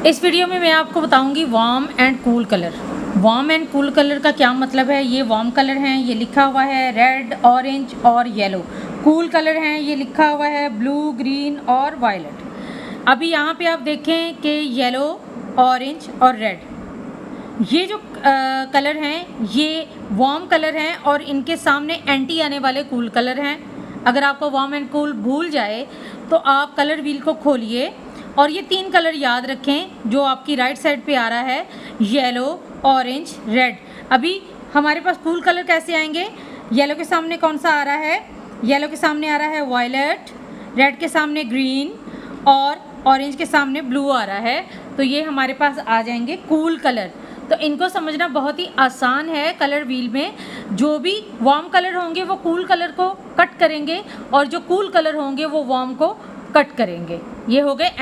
इस वीडियो में मैं आपको बताऊंगी warm and cool colour. Warm and cool colour का क्या मतलब है। ये वार्म कलर हैं, ये लिखा हुआ है रेड, ऑरेंज और येलो। कूल कलर हैं, ये लिखा हुआ है ब्लू, ग्रीन और वायलेट। अभी यहाँ पे आप देखें कि येलो, ऑरेंज और रेड, ये जो कलर हैं ये वार्म कलर हैं और इनके सामने एंटी आने वाले कूल कलर हैं। अगर आपको वार्म एंड कूल भूल जाए तो आप कलर व्हील को खोलिए और ये तीन कलर याद रखें जो आपकी राइट साइड पे आ रहा है, येलो, ऑरेंज, रेड। अभी हमारे पास कूल कलर कैसे आएंगे। येलो के सामने कौन सा आ रहा है, येलो के सामने आ रहा है वायलेट, रेड के सामने ग्रीन और ऑरेंज के सामने ब्लू आ रहा है। तो ये हमारे पास आ जाएंगे कूल कलर। तो इनको समझना बहुत ही आसान है। कलर व्हील में जो भी वार्म कलर होंगे वो कूल कलर को कट करेंगे और जो कूल कलर होंगे वो वार्म को कट करेंगे। ये हो गए एंड